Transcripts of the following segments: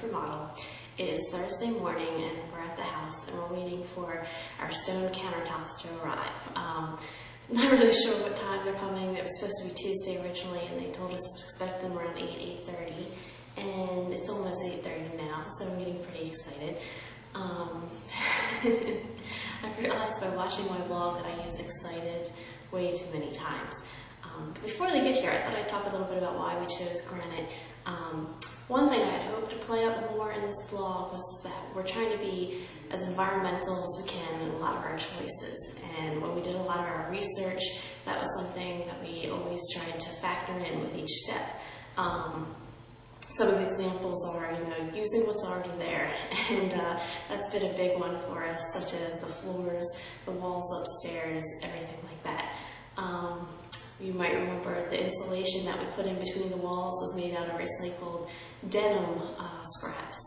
Life Remodel. It is Thursday morning and we're at the house and we're waiting for our stone countertops to arrive. Not really sure what time they're coming. It was supposed to be Tuesday originally and they told us to expect them around 8:30, and it's almost 8:30 now, so I'm getting pretty excited. I realized by watching my vlog that I use excited way too many times. But before they get here, I thought I'd talk a little bit about why we chose granite. One thing I had hoped to play up more in this vlog was that we're trying to be as environmental as we can in a lot of our choices. And when we did a lot of our research, that was something that we always tried to factor in with each step. Some of the examples are, using what's already there, and that's been a big one for us, such as the floors, the walls upstairs, everything like that. You might remember the insulation that we put in between the walls was made out of recycled denim scraps,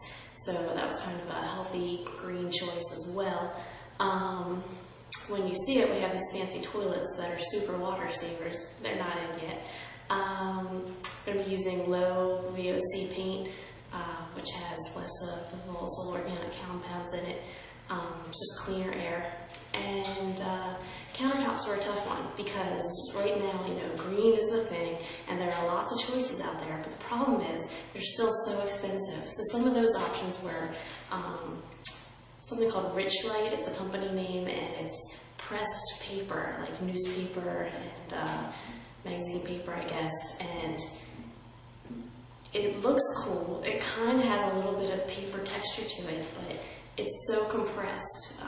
so that was kind of a healthy green choice as well. When you see it, we have these fancy toilets that are super water savers. They're not in yet. We're going to be using low VOC paint, which has less of the volatile organic compounds in it, just cleaner air. And countertops were a tough one because right now, green is the thing, and there are lots of choices out there, but the problem is they're still so expensive. So some of those options were something called Rich Light. It's a company name, and it's pressed paper, like newspaper and magazine paper, I guess, and it looks cool. It kind of has a little bit of paper texture to it, but it's so compressed.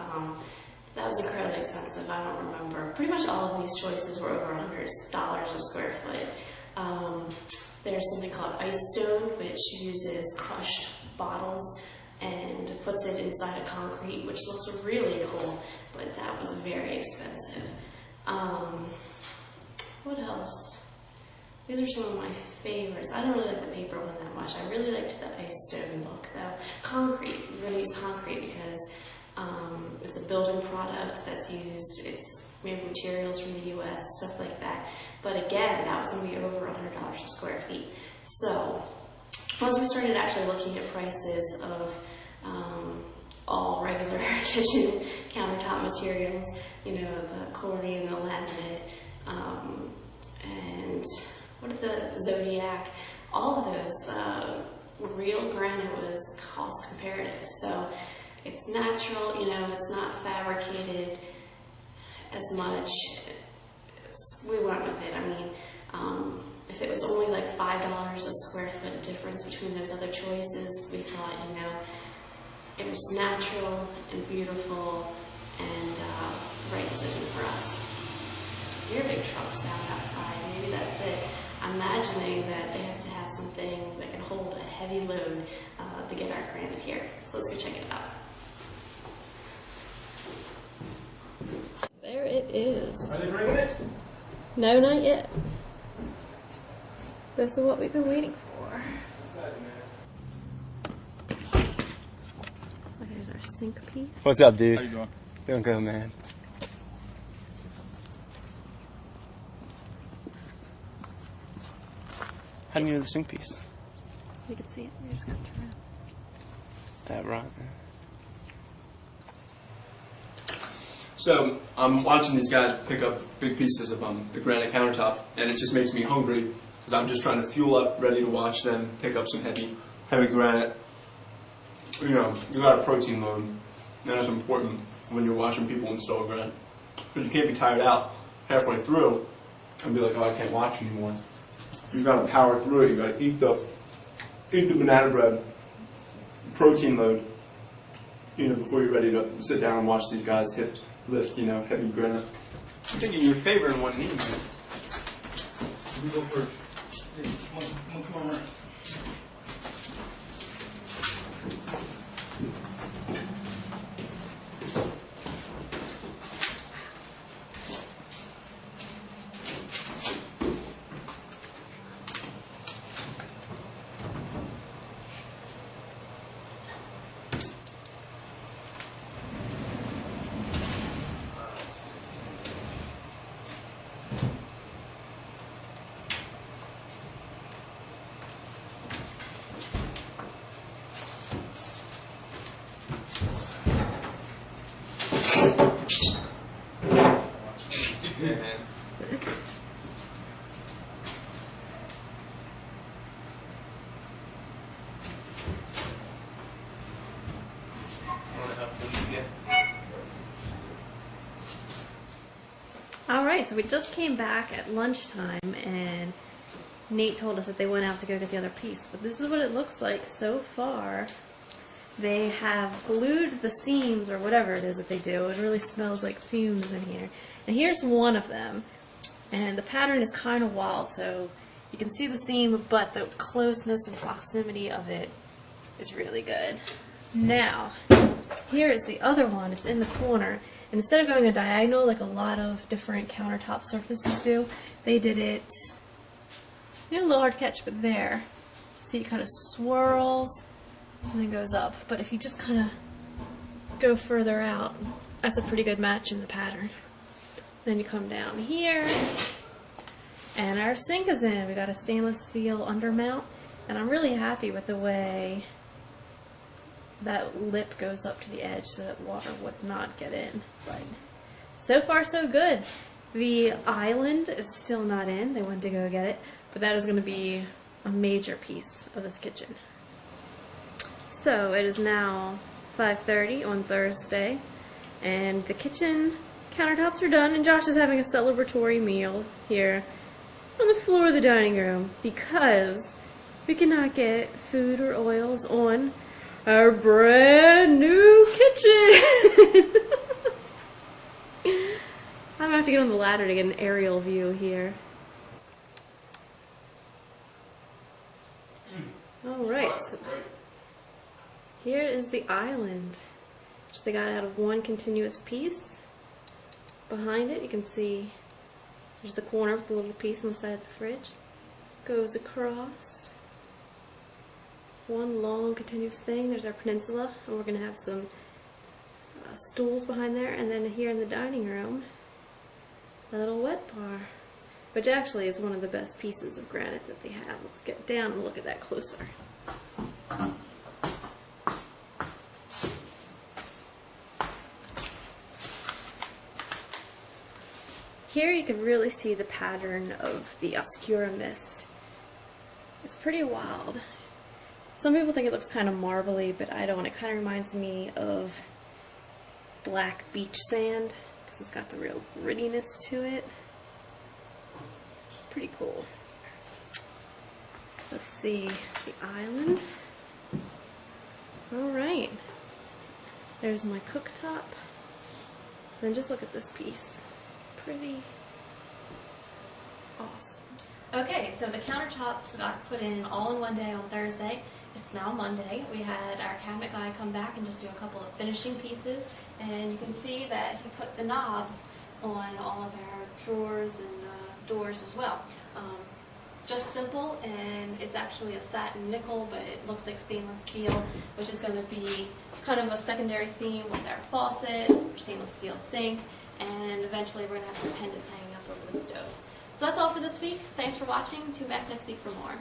That was incredibly expensive. I don't remember. Pretty much all of these choices were over $100 a square foot. There's something called Ice Stone, which uses crushed bottles and puts it inside of concrete, which looks really cool, but that was very expensive. What else? These are some of my favorites. I don't really like the paper one that much. I really liked the Ice Stone look, though. Concrete. We're going to use concrete because it's a building product that's used. It's made of materials from the U.S., stuff like that. But again, that was going to be over $100 a square feet. So once we started actually looking at prices of all regular kitchen countertop materials, the Corey and the laminate, and what are the Zodiac, all of those, real granite was cost comparative. So it's natural, it's not fabricated as much. We went with it. I mean, if it was only like $5 a square foot difference between those other choices, we thought, it was natural and beautiful and the right decision for us. Your big truck's out outside. Maybe that's it. I'm imagining that they have to have something that can hold a heavy load to get our granite here. So let's go check it out. There it is. Are they bringing it? No, not yet. This is what we've been waiting for. Oh, there's our sink piece. What's up, dude? How you doing? Doing good, man. How do you know the sink piece? You can see it. You're just going to turn it. That right. So I'm watching these guys pick up big pieces of the granite countertop, and it just makes me hungry because I'm just trying to fuel up, ready to watch them pick up some heavy granite. You got a protein load, and that's important when you're watching people install granite, because you can't be tired out halfway through and be like, oh, I can't watch anymore. You got to power through it. You got to eat the banana bread, protein load, before you're ready to sit down and watch these guys lift, heavy granite. I'm thinking your favor in one knee. We go first. One corner. Alright, so we just came back at lunchtime and Nate told us that they went out to go get the other piece. But this is what it looks like so far. They have glued the seams or whatever it is that they do. It really smells like fumes in here. And here's one of them. And the pattern is kind of wild, so you can see the seam, but the closeness and proximity of it is really good. Now, here is the other one. It's in the corner. And instead of going a diagonal like a lot of different countertop surfaces do, they did it, a little hard to catch, but there. See, it kind of swirls and then goes up. But if you just kind of go further out, that's a pretty good match in the pattern. Then you come down here, and our sink is in. We got a stainless steel undermount, and I'm really happy with the way that lip goes up to the edge so that water would not get in. But so far so good. The island is still not in. They went to go get it, but that is going to be a major piece of this kitchen. So it is now 5:30 on Thursday, and the kitchen countertops are done, and Josh is having a celebratory meal here on the floor of the dining room because we cannot get food or oils on our brand new kitchen. I'm gonna have to get on the ladder to get an aerial view here. Alright, so here is the island, which they got out of one continuous piece. Behind it, you can see there's the corner with the little piece on the side of the fridge. Goes across. One long continuous thing. There's our peninsula, and we're going to have some stools behind there, and then here in the dining room, a little wet bar, which actually is one of the best pieces of granite that they have. Let's get down and look at that closer. Here you can really see the pattern of the Oscura mist. It's pretty wild. Some people think it looks kind of marbly, but I don't. It kind of reminds me of black beach sand because it's got the real grittiness to it. Pretty cool. Let's see the island. Alright. There's my cooktop. Then just look at this piece. Pretty awesome. Okay, so the countertops got put in all in one day on Thursday. It's now Monday. We had our cabinet guy come back and just do a couple of finishing pieces, and you can see that he put the knobs on all of our drawers and doors as well. Just simple, and it's actually a satin nickel, but it looks like stainless steel, which is going to be kind of a secondary theme with our faucet, our stainless steel sink, and eventually we're going to have some pendants hanging up over the stove. So that's all for this week. Thanks for watching. Tune back next week for more.